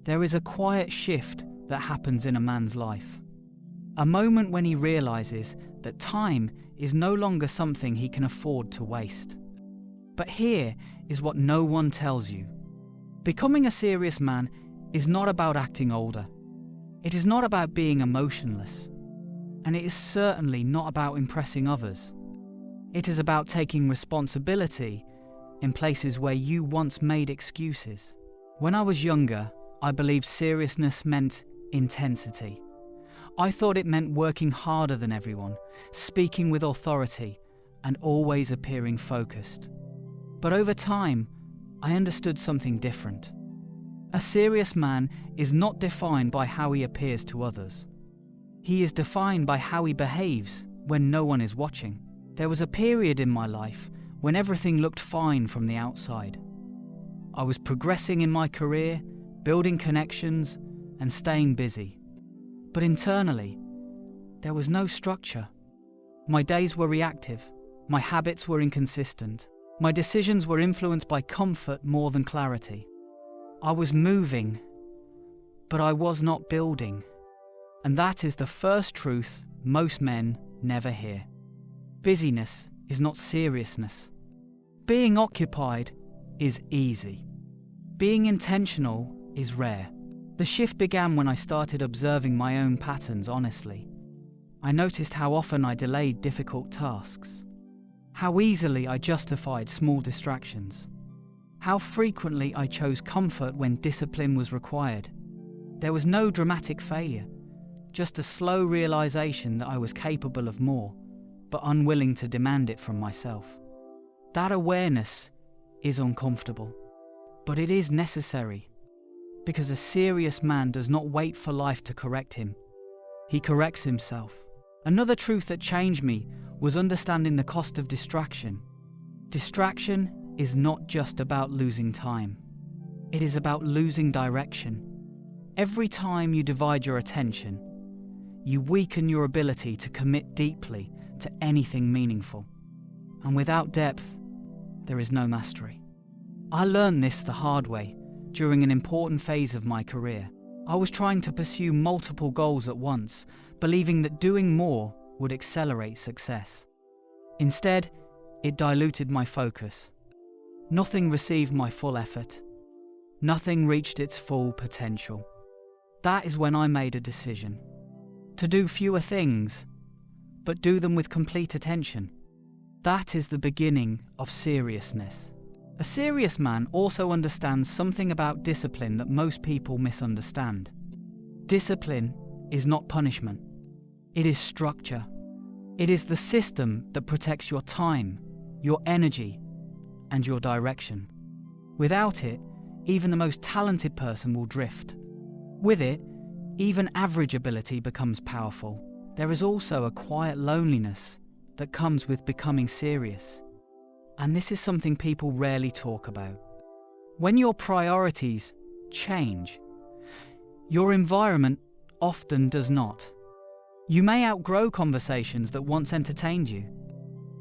there is a quiet shift that happens in a man's life. A moment when he realizes that time is no longer something he can afford to waste. But here is what no one tells you. Becoming a serious man is not about acting older. It is not about being emotionless. And it is certainly not about impressing others. It is about taking responsibility in places where you once made excuses. When I was younger, I believed seriousness meant intensity. I thought it meant working harder than everyone, speaking with authority, and always appearing focused. But over time, I understood something different. A serious man is not defined by how he appears to others. He is defined by how he behaves when no one is watching. There was a period in my life when everything looked fine from the outside. I was progressing in my career, building connections, and staying busy. But internally, there was no structure. My days were reactive, my habits were inconsistent, my decisions were influenced by comfort more than clarity. I was moving, but I was not building. And that is the first truth most men never hear. Busyness is not seriousness. Being occupied is easy. Being intentional is rare. The shift began when I started observing my own patterns honestly. I noticed how often I delayed difficult tasks, how easily I justified small distractions, how frequently I chose comfort when discipline was required. There was no dramatic failure, just a slow realization that I was capable of more, but unwilling to demand it from myself. That awareness is uncomfortable, but it is necessary, because a serious man does not wait for life to correct him. He corrects himself. Another truth that changed me was understanding the cost of distraction. Distraction is not just about losing time. It is about losing direction. Every time you divide your attention, you weaken your ability to commit deeply to anything meaningful. And without depth, there is no mastery. I learned this the hard way during an important phase of my career. I was trying to pursue multiple goals at once, believing that doing more would accelerate success. Instead, it diluted my focus. Nothing received my full effort. Nothing reached its full potential. That is when I made a decision. To do fewer things, but do them with complete attention. That is the beginning of seriousness. A serious man also understands something about discipline that most people misunderstand. Discipline is not punishment. It is structure. It is the system that protects your time, your energy, and your direction. Without it, even the most talented person will drift. With it, even average ability becomes powerful. There is also a quiet loneliness that comes with becoming serious. And this is something people rarely talk about. When your priorities change, your environment often does not. You may outgrow conversations that once entertained you.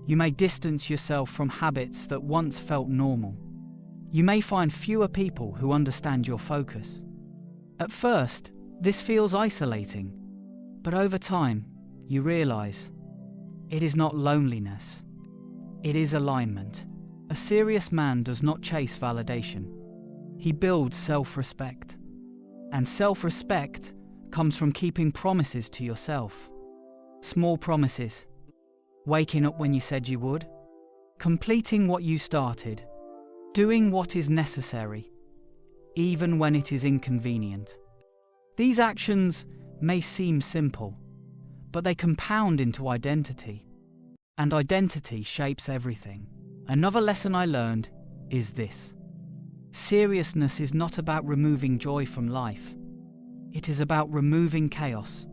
You may distance yourself from habits that once felt normal. You may find fewer people who understand your focus. At first, this feels isolating, but over time, you realize it is not loneliness. It is alignment. A serious man does not chase validation. He builds self-respect. And self-respect comes from keeping promises to yourself. Small promises. Waking up when you said you would. Completing what you started. Doing what is necessary, even when it is inconvenient. These actions may seem simple, but they compound into identity. And identity shapes everything. Another lesson I learned is this. Seriousness is not about removing joy from life. It is about removing chaos.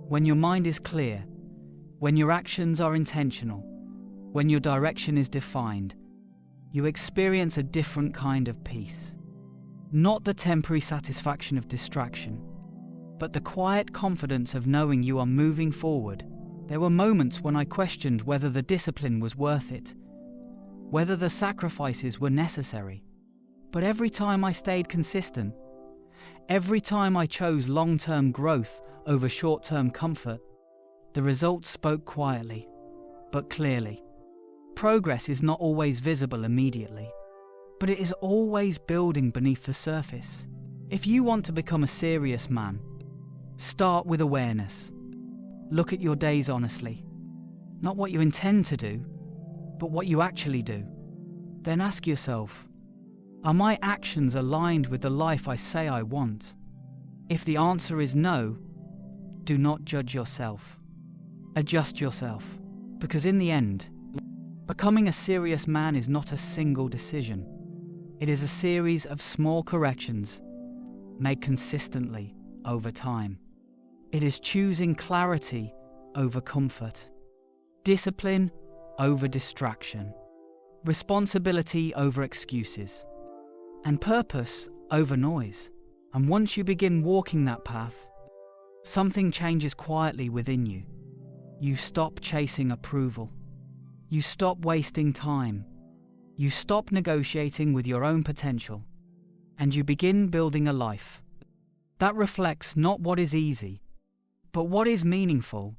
When your mind is clear, when your actions are intentional, when your direction is defined, you experience a different kind of peace. Not the temporary satisfaction of distraction, but the quiet confidence of knowing you are moving forward. There were moments when I questioned whether the discipline was worth it, whether the sacrifices were necessary. But every time I stayed consistent, Every time I chose long-term growth over short-term comfort, the results spoke quietly, but clearly. Progress is not always visible immediately, but it is always building beneath the surface. If you want to become a serious man, start with awareness. Look at your days honestly. Not what you intend to do, but what you actually do. Then ask yourself, are my actions aligned with the life I say I want? If the answer is no, do not judge yourself. Adjust yourself, because in the end, becoming a serious man is not a single decision. It is a series of small corrections made consistently over time. It is choosing clarity over comfort, discipline over distraction, responsibility over excuses, and purpose over noise. And once you begin walking that path, something changes quietly within you. You stop chasing approval. You stop wasting time. You stop negotiating with your own potential. And you begin building a life that reflects not what is easy, but what is meaningful